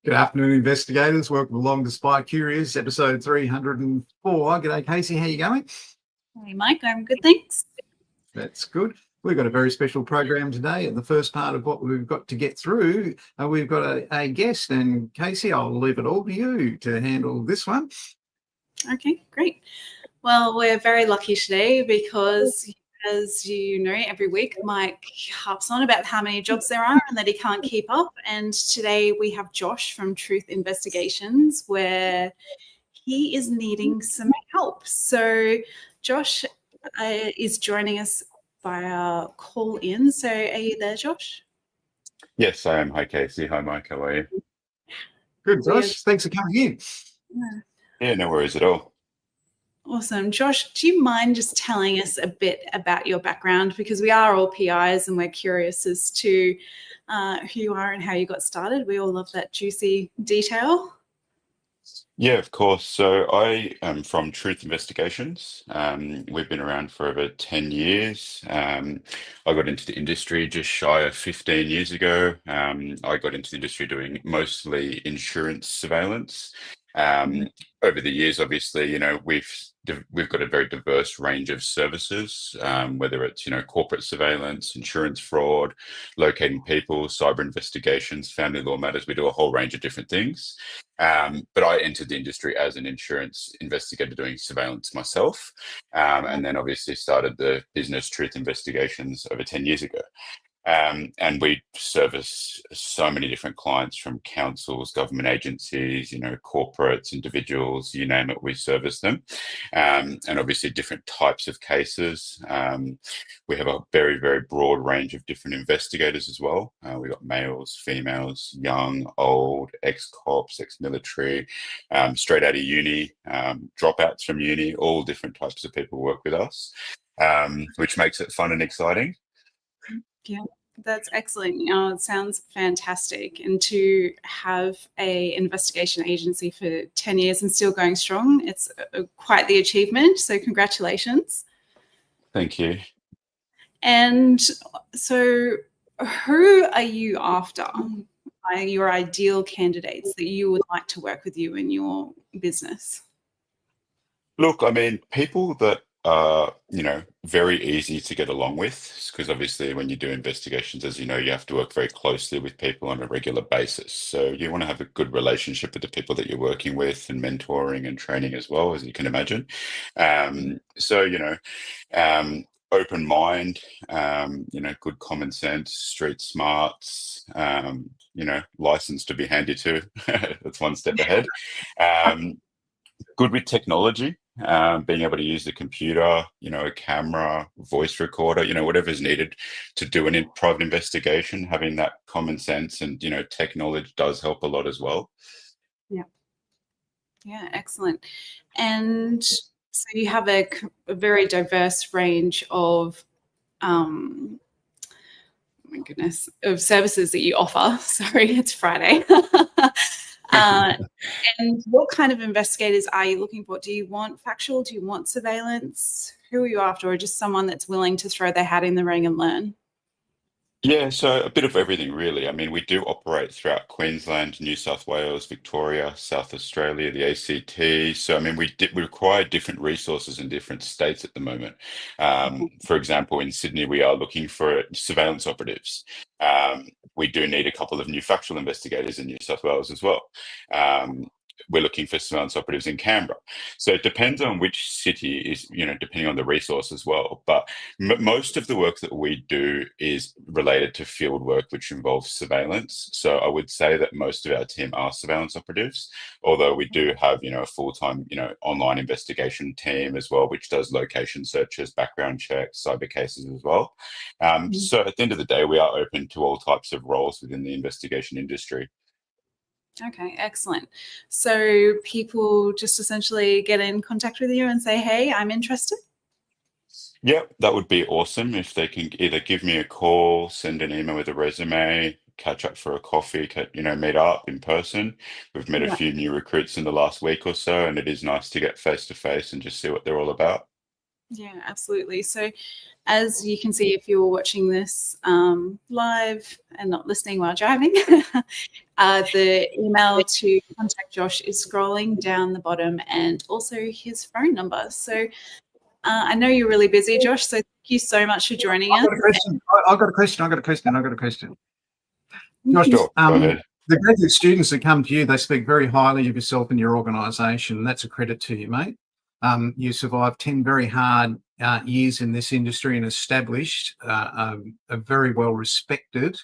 Good afternoon, investigators. Welcome along to Spy Curious, episode 304. G'day, Casey. How you going? Hey, Mike, I'm good, thanks. That's good. We've got a very special program today. And the first part of what we've got to get through, we've got a guest. And Casey, I'll leave it all to you to handle this one. Okay, great. Well, we're very lucky today because, as you know, every week Mike harps on about how many jobs there are and that he can't keep up. And today we have Josh from Truth Investigations, where he is needing some help. So Josh is joining us via call in. So are you there, Josh? Yes, I am. Hi, Casey. Hi, Mike. How are you? Good, Josh. Thanks for coming in. Yeah, no worries at all. Awesome. Josh, do you mind just telling us a bit about your background? Because we are all PIs and we're curious as to who you are and how you got started. We all love that juicy detail. Yeah, of course. So I am from Truth Investigations. We've been around for over 10 years. I got into the industry just shy of 15 years ago. I got into the industry doing mostly insurance surveillance. Over the years, obviously, we've got a very diverse range of services, whether it's corporate surveillance, insurance fraud, locating people, cyber investigations, family law matters. We do a whole range of different things. But I entered the industry as an insurance investigator doing surveillance myself, and then obviously started the business Truth Investigations over 10 years ago. And we service so many different clients, from councils, government agencies, corporates, individuals, you name it, we service them. And obviously different types of cases. We have a very, very broad range of different investigators as well. We've got males, females, young, old, ex-cops, ex-military, straight out of uni, dropouts from uni, all different types of people work with us, which makes it fun and exciting. Yeah, that's excellent. It sounds fantastic. And to have a investigation agency for 10 years and still going strong, it's quite the achievement. So congratulations. Thank you. And so who are you after? Are your ideal candidates that you would like to work with you in your business? Look, I mean, people that are, very easy to get along with, because obviously when you do investigations, as you know, you have to work very closely with people on a regular basis. So you want to have a good relationship with the people that you're working with, and mentoring and training as well, as you can imagine. So, open mind, good common sense, street smarts, license to be handy to. That's one step ahead. Good with technology, being able to use the computer, a camera, voice recorder, whatever's needed to do an private investigation. Having that common sense and, tech knowledge does help a lot as well. Yeah, excellent. And so you have a very diverse range of, oh my goodness, of services that you offer. Sorry, it's Friday. And what kind of investigators are you looking for? Do you want factual? Do you want surveillance? Who are you after? Or just someone that's willing to throw their hat in the ring and learn? Yeah, so a bit of everything, really. I mean, we do operate throughout Queensland, New South Wales, Victoria, South Australia, the ACT. So, I mean, we require different resources in different states at the moment. For example, in Sydney, we are looking for surveillance operatives. We do need a couple of new factual investigators in New South Wales as well. We're looking for surveillance operatives in Canberra. So it depends on which city is, depending on the resource as well. But most of the work that we do is related to field work, which involves surveillance. So I would say that most of our team are surveillance operatives, although we do have, a full-time, online investigation team as well, which does location searches, background checks, cyber cases as well. So at the end of the day, we are open to all types of roles within the investigation industry. Okay, excellent. So people just essentially get in contact with you and say, hey, I'm interested? Yeah, that would be awesome if they can either give me a call, send an email with a resume, catch up for a coffee, meet up in person. We've met a Yeah. few new recruits in the last week or so, and it is nice to get face to face and just see what they're all about. Yeah, absolutely. So, as you can see, if you're watching this live and not listening while driving, the email to contact Josh is scrolling down the bottom, and also his phone number. So, I know you're really busy, Josh. So, thank you so much for joining I've us. got a question. I've got a question. I've got a question. I've got a question. Josh, Sure, go ahead. the graduate students that come to you, they speak very highly of yourself and your organisation. That's a credit to you, mate. You survived 10 very hard years in this industry and established a very well respected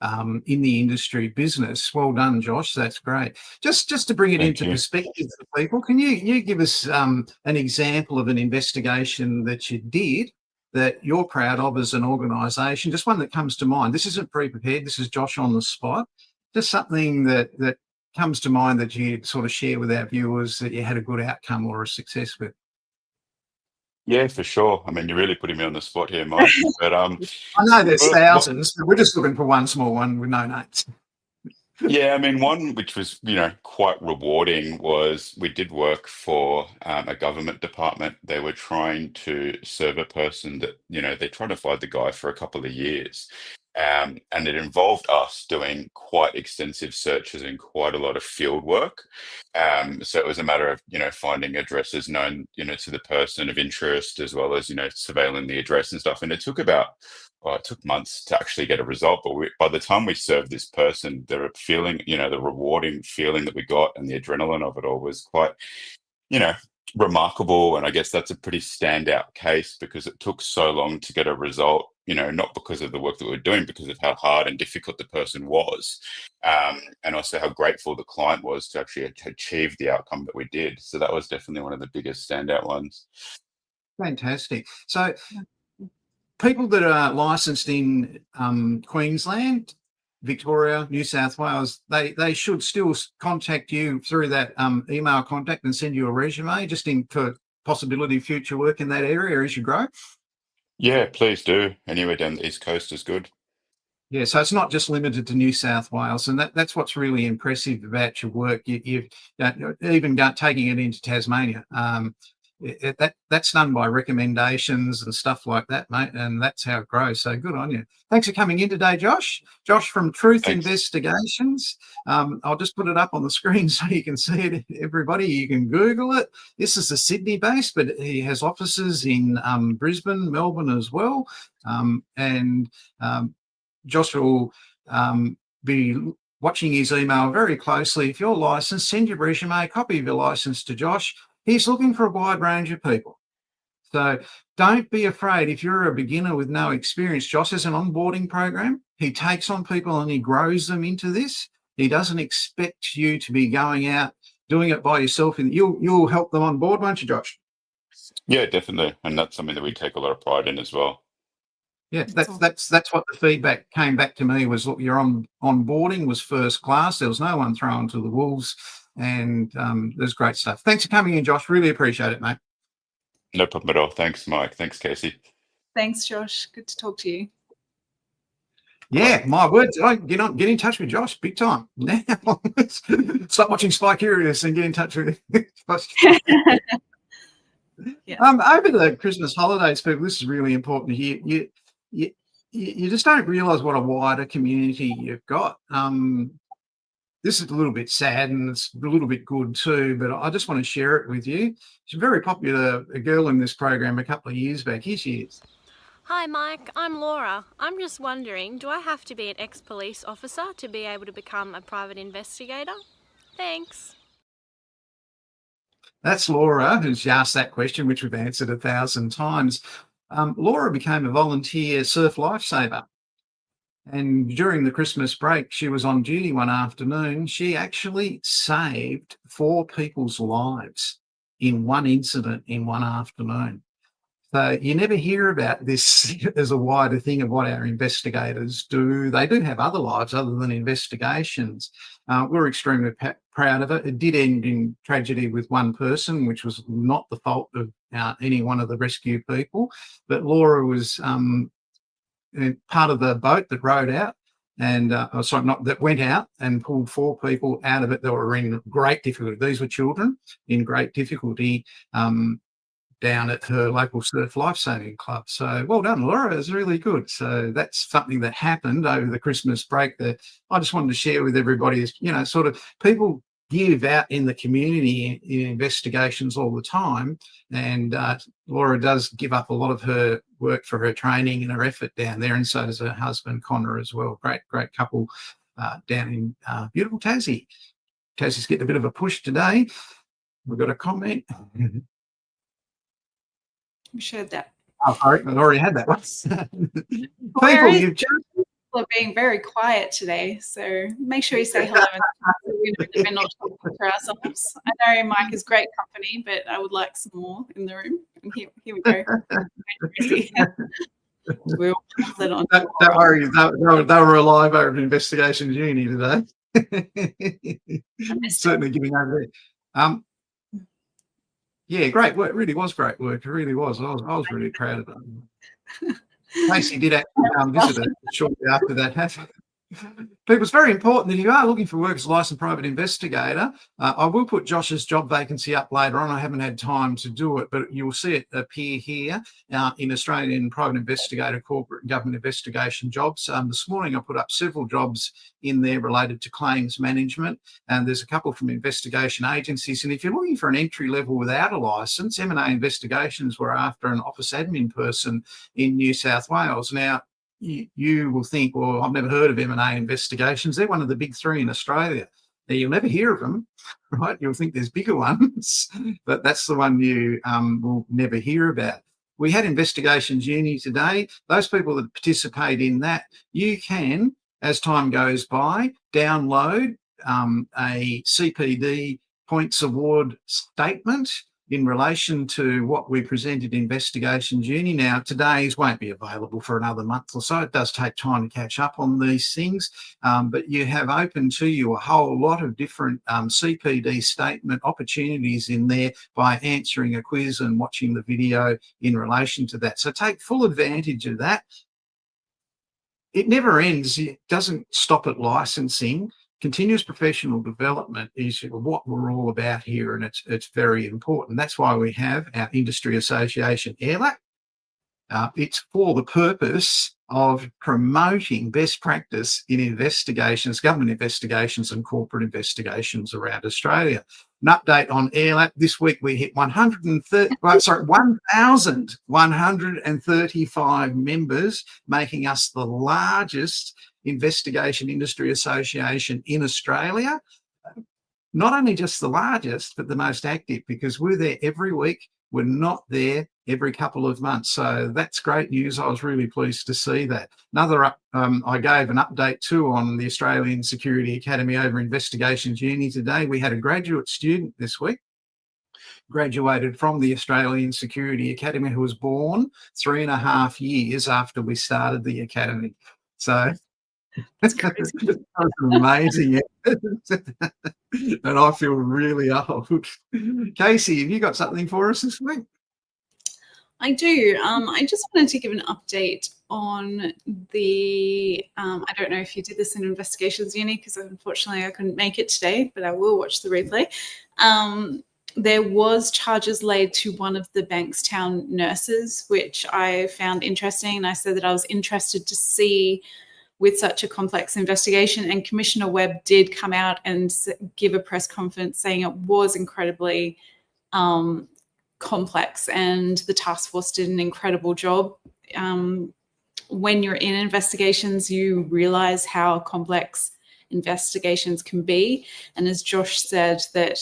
in the industry business. Well done, Josh. That's great. Just to bring it Thank into you. perspective for people, can you give us an example of an investigation that you did that you're proud of as an organisation? Just one that comes to mind. This isn't pre-prepared. This is Josh on the spot. Just something that comes to mind that you sort of share with our viewers that you had a good outcome or a success with. Yeah, for sure. I mean, you're really putting me on the spot here, Mike. But I know there's well, thousands, but we're just looking for one small one with no names. yeah, I mean, one which was, quite rewarding was we did work for a government department. They were trying to serve a person that, they tried to find the guy for a couple of years. And it involved us doing quite extensive searches and quite a lot of field work. So it was a matter of, finding addresses known, to the person of interest, as well as, surveilling the address and stuff. And it took months to actually get a result. But by the time we served this person, the feeling, the rewarding feeling that we got and the adrenaline of it all was quite, remarkable. And I guess that's a pretty standout case because it took so long to get a result, not because of the work that we were doing, because of how hard and difficult the person was. And also how grateful the client was to actually achieve the outcome that we did. So that was definitely one of the biggest standout ones. Fantastic. So people that are licensed in Queensland, Victoria, New South Wales, they should still contact you through that email contact and send you a resume just for possibility of future work in that area as you grow. Yeah, please do. Anywhere down the East Coast is good. Yeah, so it's not just limited to New South Wales, and that's what's really impressive about your work. You've even taking it into Tasmania. That's done by recommendations and stuff like that, mate, and that's how it grows. So good on you. Thanks for coming in today, Josh. Josh from Truth Thanks. Investigations. I'll just put it up on the screen so you can see it, everybody. You can Google it. This is a Sydney base, but he has offices in Brisbane, Melbourne as well. Josh will be watching his email very closely. If you're licensed, send your resume, copy of your license to Josh. He's looking for a wide range of people. So don't be afraid. If you're a beginner with no experience, Josh has an onboarding program. He takes on people and he grows them into this. He doesn't expect you to be going out doing it by yourself. And you'll help them on board, won't you, Josh? Yeah, definitely. And that's something that we take a lot of pride in as well. Yeah, that's what the feedback came back to me was, look, your onboarding was first class. There was no one thrown to the wolves, and there's great stuff. Thanks for coming in, Josh. Really appreciate it, mate. No problem at all. Thanks, Mike. Thanks, Casey. Thanks, Josh. Good to talk to you. Yeah, my word. Get in touch with Josh big time now. Stop watching Spy Curious and get in touch with him. Yeah. Over the Christmas holidays, people, this is really important to hear. You just don't realise what a wider community you've got. This is a little bit sad and it's a little bit good too, but I just want to share it with you. She's a very popular girl in this program a couple of years back. Here she is. Hi Mike, I'm Laura. I'm just wondering, do I have to be an ex-police officer to be able to become a private investigator? Thanks. That's Laura, who's asked that question, which we've answered 1,000 times. Laura became a volunteer surf lifesaver. And during the Christmas break, she was on duty one afternoon. She actually saved 4 people's lives in one incident in one afternoon. So you never hear about this as a wider thing of what our investigators do. They do have other lives other than investigations. We're extremely proud of it. It did end in tragedy with one person, which was not the fault of any one of the rescue people. But Laura was part of the boat that rowed out and that went out and pulled 4 people out of it that were in great difficulty. These were children in great difficulty. down at her local surf lifesaving club. So well done, Laura. It was really good. So that's something that happened over the Christmas break that I just wanted to share with everybody. Is, you know, sort of people give out in the community in investigations all the time, and Laura does give up a lot of her work for her training and her effort down there, and so does her husband Connor as well. Great couple down in beautiful Tassie. Tassie's getting a bit of a push today. We've got a comment. We shared that. Oh, sorry, I already had that one. Where People, is- you've just People are being very quiet today, so make sure you say hello and so we know that we're not talking for ourselves. I know Mike is great company, but I would like some more in the room. And here we go. We'll pass it on. don't worry, they were alive over at Investigations Uni today. Certainly giving over there. Yeah, great work. It really was great work. It really was. I was really proud of them. Casey did actually visit her shortly after that happened. But it was very important that if you are looking for work as a licensed private investigator, I will put Josh's job vacancy up later on. I haven't had time to do it, but you'll see it appear here in Australian Private Investigator, Corporate and Government Investigation jobs. This morning I put up several jobs in there related to claims management, and there's a couple from investigation agencies. And if you're looking for an entry level without a licence, M&A Investigations were after an office admin person in New South Wales. Now, you will think, well, I've never heard of M&A Investigations. They're one of the big three in Australia. Now, you'll never hear of them, right? You'll think there's bigger ones, but that's the one you will never hear about. We had Investigations Uni today. Those people that participate in that, you can, as time goes by, download a CPD points award statement in relation to what we presented Investigations Uni. Now, today's won't be available for another month or so. It does take time to catch up on these things, but you have open to you a whole lot of different CPD statement opportunities in there by answering a quiz and watching the video in relation to that. So take full advantage of that. It never ends. It doesn't stop at licensing. Continuous professional development is what we're all about here, and it's very important. That's why we have our industry association, AIRLAC. It's for the purpose of promoting best practice in investigations, government investigations and corporate investigations around Australia. An update on AIRLAC. This week we hit 1,135 members, making us the largest investigation industry association in Australia. Not only just the largest, but the most active, because we're there every week. We're not there every couple of months. So that's great news. I was really pleased to see that. Another, I gave an update too on the Australian Security Academy over Investigations Uni today. We had a graduate student this week, graduated from the Australian Security Academy, who was born 3.5 years after we started the academy. So that's amazing. And I feel really old. Casey, have you got something for us this week? I do. I just wanted to give an update on the, I don't know if you did this in Investigations Uni, because unfortunately I couldn't make it today, but I will watch the replay. There was charges laid to one of the Bankstown nurses, which I found interesting. And I said that I was interested to see with such a complex investigation, and Commissioner Webb did come out and give a press conference saying it was incredibly complex, and the task force did an incredible job. When you're in investigations, you realize how complex investigations can be. And as Josh said, that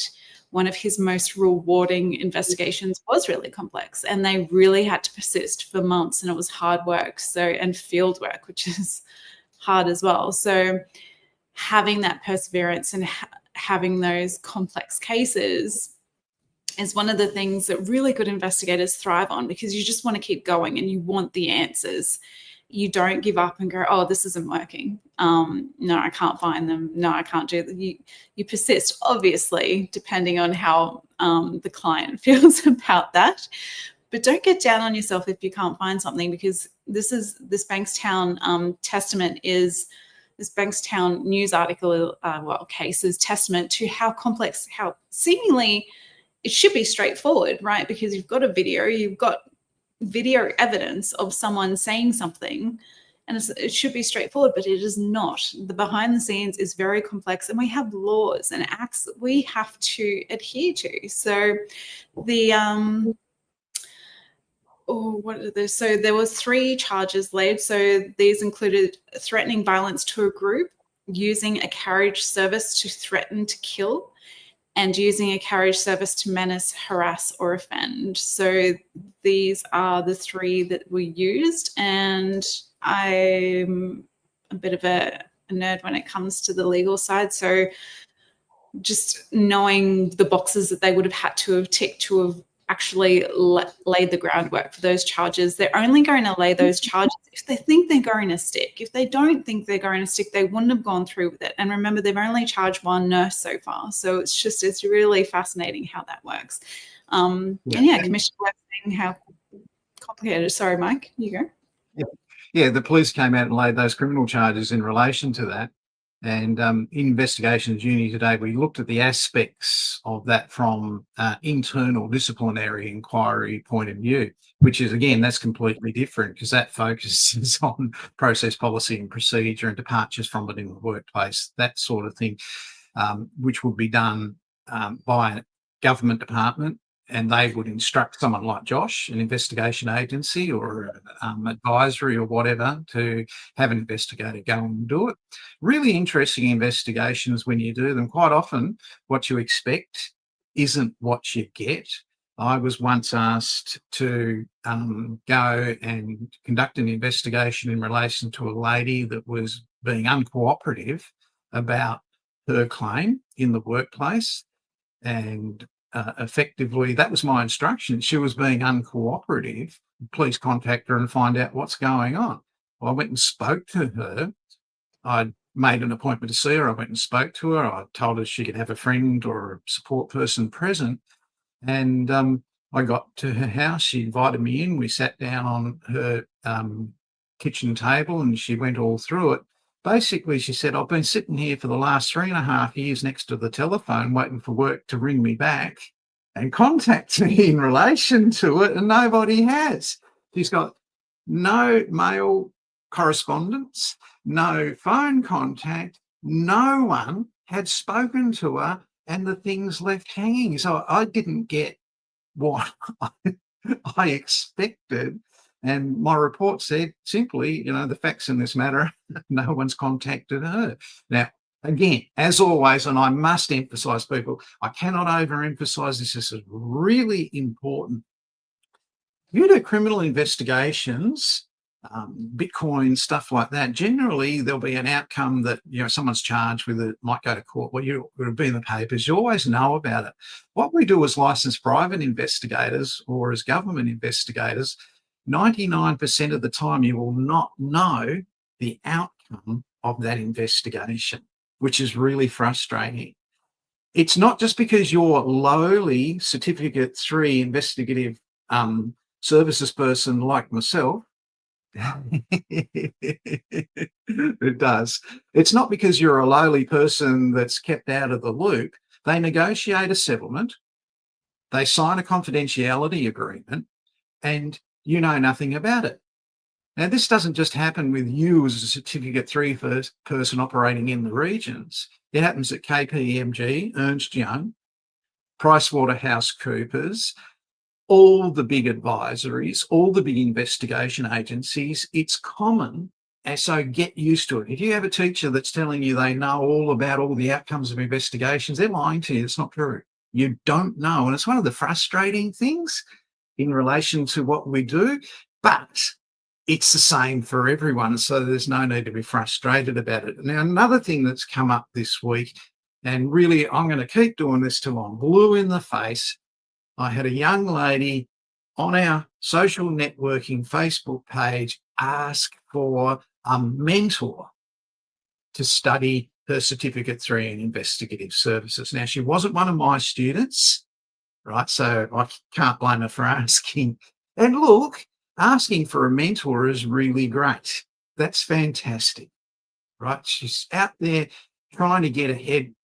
one of his most rewarding investigations was really complex, and they really had to persist for months, and it was hard work. So, and field work, which is hard as well. So having that perseverance and having those complex cases is one of the things that really good investigators thrive on, because you just want to keep going and you want the answers. You don't give up and go, oh, this isn't working. No, I can't find them. No, I can't do that. You persist, obviously, depending on how the client feels about that. But don't get down on yourself if you can't find something, because this Bankstown testament is this Bankstown news article, case is testament to how complex, how seemingly it should be straightforward, right? Because you've got video evidence of someone saying something, and it should be straightforward, but it is not. The behind the scenes is very complex, and we have laws and acts that we have to adhere to. So the so there was 3 charges laid. So these included threatening violence to a group, using a carriage service to threaten to kill, and using a carriage service to menace, harass, or offend. So these are the 3 that were used, and I'm a bit of a nerd when it comes to the legal side. So just knowing the boxes that they would have had to have ticked to have actually laid the groundwork for those charges. They're only going to lay those charges if they think they're going to stick. If they don't think they're going to stick, they wouldn't have gone through with it. And remember, they've only charged 1 nurse so far. So it's really fascinating how that works. And Commissioner Webb saying how complicated. Sorry, Mike, you go. Yeah, the police came out and laid those criminal charges in relation to that. And in Investigations Uni today, we looked at the aspects of that from internal disciplinary inquiry point of view, which is, again, that's completely different because that focuses on process, policy and procedure and departures from it in the workplace, that sort of thing, which would be done by a government department, and they would instruct someone like Josh, an investigation agency or advisory or whatever, to have an investigator go and do it. Really interesting investigations when you do them. Quite often what you expect isn't what you get. I was once asked to go and conduct an investigation in relation to a lady that was being uncooperative about her claim in the workplace, and effectively, that was my instruction. She was being uncooperative. Please contact her and find out what's going on. Well, I went and spoke to her. I made an appointment to see her. I went and spoke to her. I told her she could have a friend or a support person present. And I got to her house. She invited me in. We sat down on her kitchen table and she went all through it. Basically, she said, I've been sitting here for the last 3.5 years next to the telephone waiting for work to ring me back and contact me in relation to it, and nobody has. She's got no mail correspondence, no phone contact, no one had spoken to her, and the thing's left hanging. So I didn't get what I expected. And my report said simply, the facts in this matter, no one's contacted her. Now, again, as always, and I must emphasise, people, I cannot overemphasise this. This is really important. You do criminal investigations, Bitcoin, stuff like that. Generally, there'll be an outcome that, someone's charged with it, might go to court. Well, it would be in the papers. You always know about it. What we do as licensed private investigators or as government investigators, 99% of the time you will not know the outcome of that investigation, which is really frustrating. It's not just because you're lowly Certificate 3 investigative services person like myself. It does. It's not because you're a lowly person that's kept out of the loop. They negotiate a settlement, they sign a confidentiality agreement, and you know nothing about it. Now, this doesn't just happen with you as a Certificate 3 person operating in the regions. It happens at KPMG, Ernst Young, PricewaterhouseCoopers, all the big advisories, all the big investigation agencies. It's common, and so get used to it. If you have a teacher that's telling you they know all about all the outcomes of investigations, they're lying to you. It's not true. You don't know. And it's one of the frustrating things in relation to what we do, but it's the same for everyone, so there's no need to be frustrated about it. Now, another thing that's come up this week, and really I'm going to keep doing this till I'm blue in the face. I had a young lady on our social networking Facebook page ask for a mentor to study her Certificate 3 in investigative services. Now, she wasn't one of my students, right? So I can't blame her for asking. And look, asking for a mentor is really great. That's fantastic, right? She's out there trying to get ahead.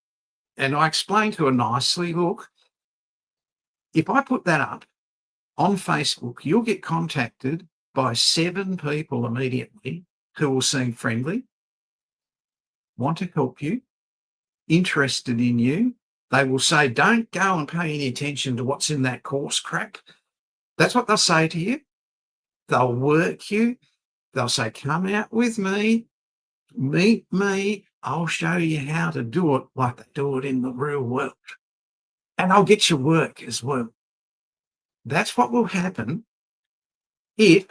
And I explained to her nicely, look, if I put that up on Facebook, you'll get contacted by 7 people immediately who will seem friendly, want to help you, interested in you. They will say, don't go and pay any attention to what's in that course crap. That's what they'll say to you. They'll work you. They'll say, come out with me, meet me. I'll show you how to do it like they do it in the real world. And I'll get you work as well. That's what will happen if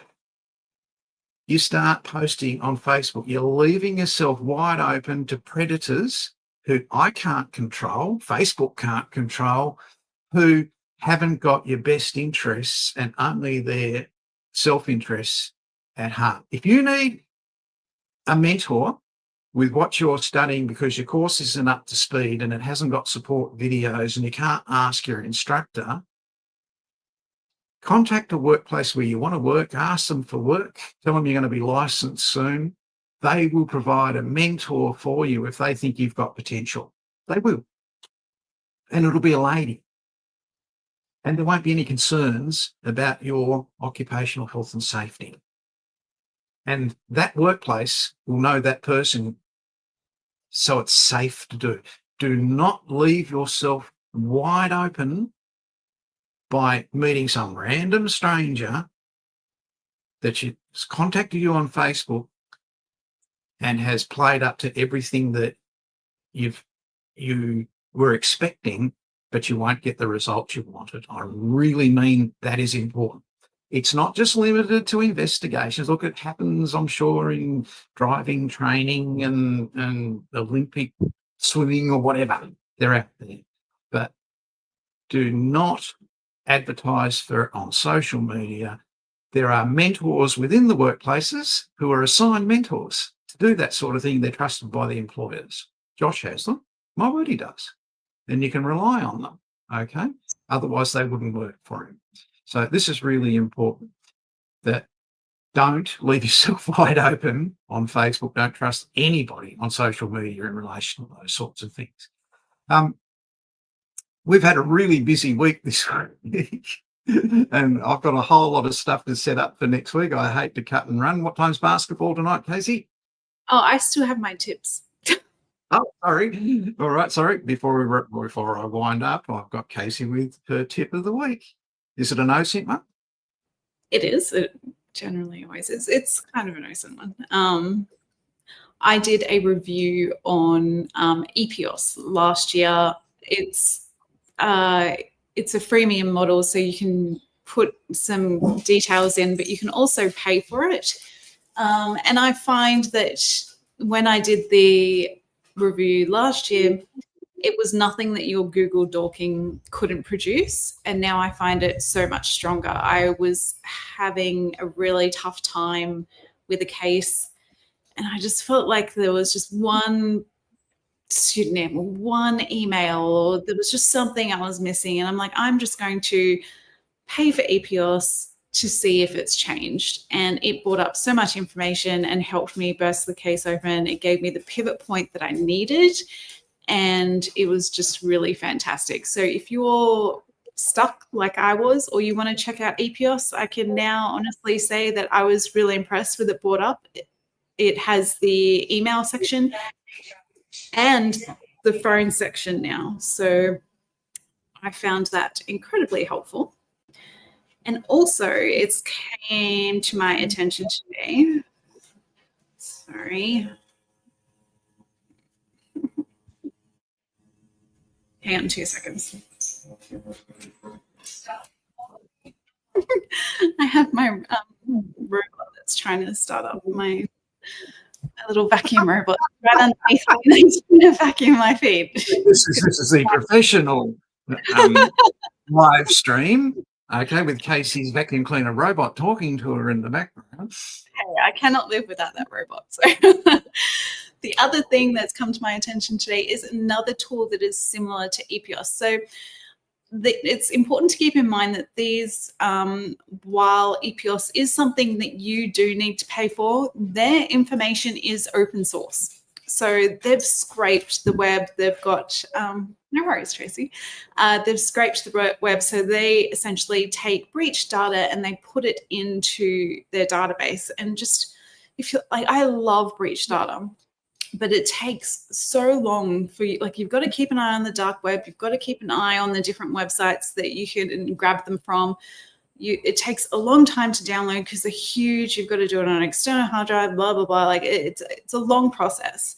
you start posting on Facebook. You're leaving yourself wide open to predators who I can't control, Facebook can't control, who haven't got your best interests and only their self-interests at heart. If you need a mentor with what you're studying because your course isn't up to speed and it hasn't got support videos and you can't ask your instructor, contact a workplace where you want to work, ask them for work, tell them you're going to be licensed soon. They will provide a mentor for you if they think you've got potential. They will. And it'll be a lady. And there won't be any concerns about your occupational health and safety. And that workplace will know that person, so it's safe to do. Do not leave yourself wide open by meeting some random stranger that has contacted you on Facebook and has played up to everything that you were expecting, but you won't get the results you wanted. I really mean that is important. It's not just limited to investigations. Look, it happens, I'm sure, in driving training and Olympic swimming or whatever. They're out there. But do not advertise for it on social media. There are mentors within the workplaces who are assigned mentors to do that sort of thing. They're trusted by the employers. Josh has them. My word, he does. And you can rely on them, okay? Otherwise, they wouldn't work for him. So this is really important, that don't leave yourself wide open on Facebook. Don't trust anybody on social media in relation to those sorts of things. We've had a really busy week this week, and I've got a whole lot of stuff to set up for next week. I hate to cut and run. What time's basketball tonight, Casey? Oh, I still have my tips. Oh, sorry. All right, sorry. Before I wind up, I've got Casey with her tip of the week. Is it an OSINT one? It is. It generally always is. It's kind of an OSINT one. I did a review on EPOS last year. It's a freemium model, so you can put some details in, but you can also pay for it. And I find that when I did the review last year, it was nothing that your Google Dorking couldn't produce. And now I find it so much stronger. I was having a really tough time with a case, and I just felt like there was just one student name or one email, or there was just something I was missing. And I'm like, I'm just going to pay for EPOS to see if it's changed. And it brought up so much information and helped me burst the case open. It gave me the pivot point that I needed. And it was just really fantastic. So if you're stuck like I was, or you want to check out EPOS, I can now honestly say that I was really impressed with it brought up. It has the email section and the phone section now. So I found that incredibly helpful. And also it's came to my attention today. Sorry. Hang on 2 seconds. I have my robot that's trying to start up, my little vacuum robot right underneath me. It's trying to vacuum my feet. This is the professional live stream, okay, with Casey's vacuum cleaner robot talking to her in the background. Hey, I cannot live without that robot. So the other thing that's come to my attention today is another tool that is similar to EPOS. So it's important to keep in mind that these, while EPOS is something that you do need to pay for, their information is open source. So they've scraped the web. They've got, no worries, Tracy. They've scraped the web. So they essentially take breach data and they put it into their database. And just, if you like, I love breach data, but it takes so long for you. Like, you've got to keep an eye on the dark web. You've got to keep an eye on the different websites that you can grab them from. It takes a long time to download because they're huge. You've got to do it on an external hard drive, blah, blah, blah. Like, it's a long process.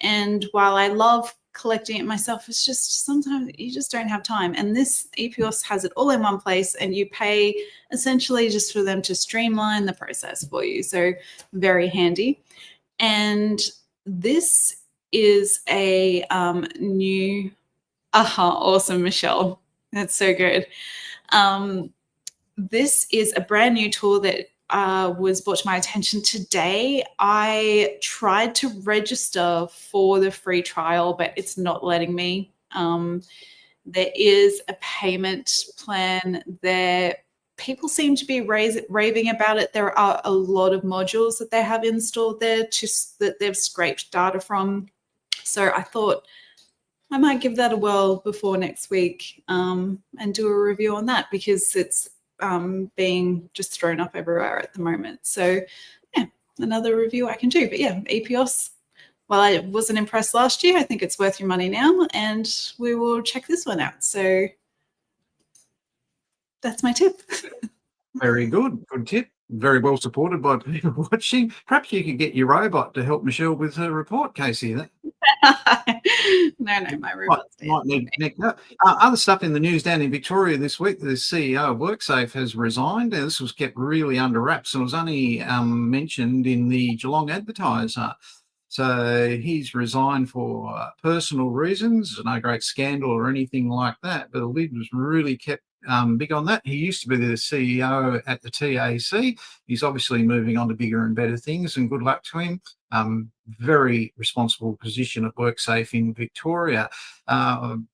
And while I love collecting it myself, it's just sometimes you just don't have time. And this EPOS has it all in one place, and you pay essentially just for them to streamline the process for you. So very handy. And this is a new, awesome, Michelle. That's so good. This is a brand new tool that was brought to my attention today. I tried to register for the free trial, but it's not letting me. There is a payment plan there. People seem to be raving about it. There are a lot of modules that they have installed there that they've scraped data from. So I thought I might give that a whirl before next week and do a review on that, because it's being just thrown up everywhere at the moment. So yeah, another review I can do. But yeah, EPOS, well, I wasn't impressed last year. I think it's worth your money now, and we will check this one out. So that's my tip. Very good. Good tip. Very well supported by people watching. Perhaps you could get your robot to help Michelle with her report, Casey. That No, my robot's dead. might need to connect up. Other stuff in the news down in Victoria this week, the CEO of WorkSafe has resigned. Now, this was kept really under wraps and was only mentioned in the Geelong Advertiser. So he's resigned for personal reasons, no great scandal or anything like that, but the lid was really kept big on that. He used to be the CEO at the TAC. He's obviously moving on to bigger and better things, and good luck to him. Very responsible position at WorkSafe in Victoria.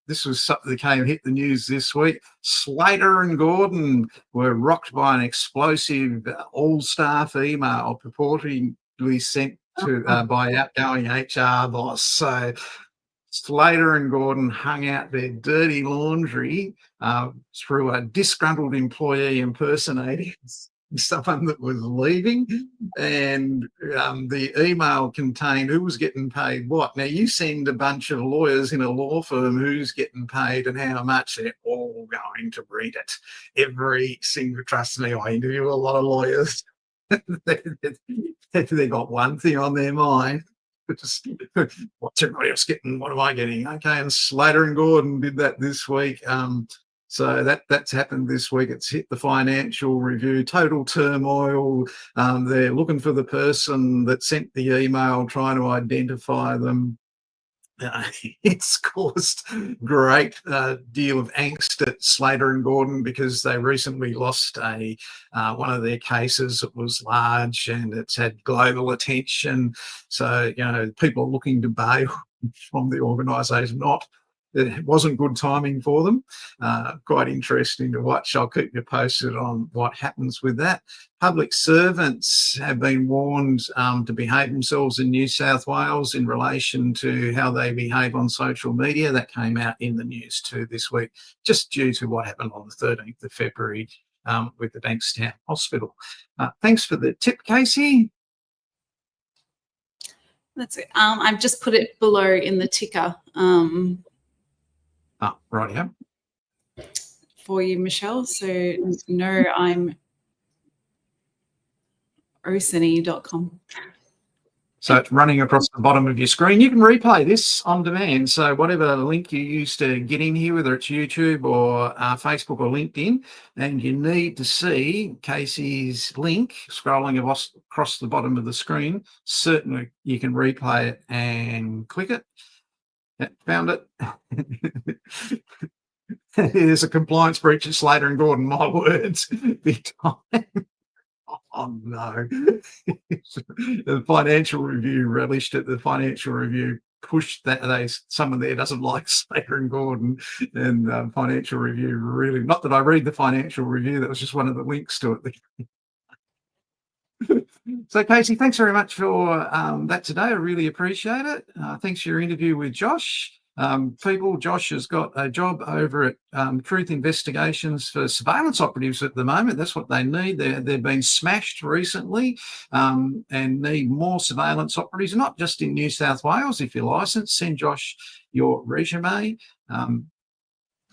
This was something that hit the news this week. Slater and Gordon were rocked by an explosive all-staff email purportedly sent to by outgoing HR boss. So Slater and Gordon hung out their dirty laundry through a disgruntled employee impersonating someone that was leaving, and the email contained who was getting paid what. Now, you send a bunch of lawyers in a law firm who's getting paid and how much, they're all going to read it. Every single, trust me, I interview a lot of lawyers. They've got one thing on their mind. Just, what's everybody else getting? What am I getting? Okay, and Slater and Gordon did that this week. So that's happened this week. It's hit the Financial Review. Total turmoil. They're looking for the person that sent the email, trying to identify them. It's caused great deal of angst at Slater and Gordon, because they recently lost one of their cases. It was large and it's had global attention. So, people are looking to bail from the organisation. It wasn't good timing for them. Quite interesting to watch. I'll keep you posted on what happens with that. Public servants have been warned to behave themselves in New South Wales in relation to how they behave on social media. That came out in the news too this week, just due to what happened on the 13th of February with the Bankstown Hospital. Thanks for the tip, Casey. That's it. I've just put it below in the ticker. Right, yeah. For you, Michelle. So no, I'm osany.com. So it's running across the bottom of your screen. You can replay this on demand. So whatever link you use to get in here, whether it's YouTube or Facebook or LinkedIn, and you need to see Casey's link scrolling across the bottom of the screen, certainly you can replay it and click it. Yeah, found it. There's a compliance breach at Slater and Gordon, my words. Big time. Oh no. The Financial Review relished it. The Financial Review pushed that someone there doesn't like Slater and Gordon, and Financial Review really, not that I read the Financial Review, that was just one of the links to it. So, Casey, thanks very much for that today. I really appreciate it. Thanks for your interview with Josh. People, Josh has got a job over at Truth Investigations for surveillance operatives at the moment. That's what they need. They've been smashed recently and need more surveillance operatives, not just in New South Wales. If you're licensed, send Josh your resume.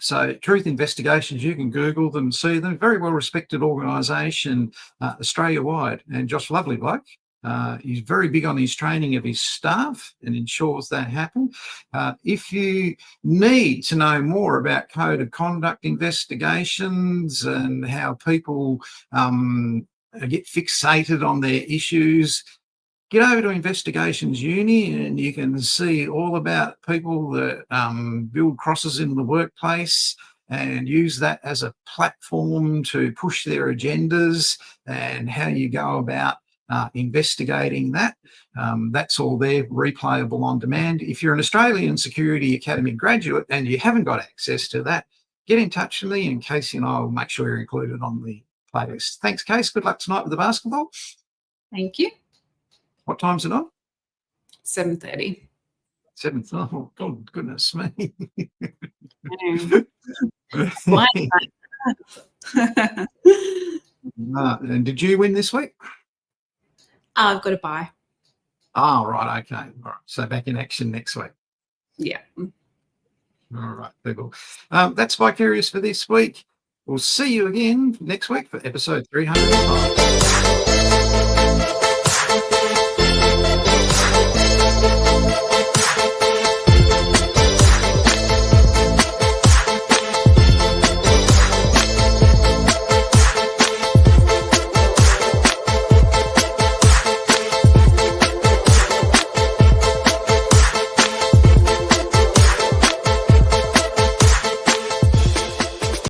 So Truth Investigations, you can Google them, see them. Very well respected organisation Australia-wide. And Josh, lovely bloke. He's very big on his training of his staff and ensures that happen. If you need to know more about code of conduct investigations and how people get fixated on their issues, get over to Investigations Uni and you can see all about people that build crosses in the workplace and use that as a platform to push their agendas and how you go about investigating that. That's all there, replayable on demand. If you're an Australian Security Academy graduate and you haven't got access to that, get in touch with me and Casey and I will make sure you're included on the playlist. Thanks, Case. Good luck tonight with the basketball. Thank you. What time's it on? 7:30. 7. Oh, God, goodness me. Why? And did you win this week? I've got to buy. Oh, right. Okay. All right. So back in action next week. Yeah. All right, people. That's Vicarious for this week. We'll see you again next week for episode 305.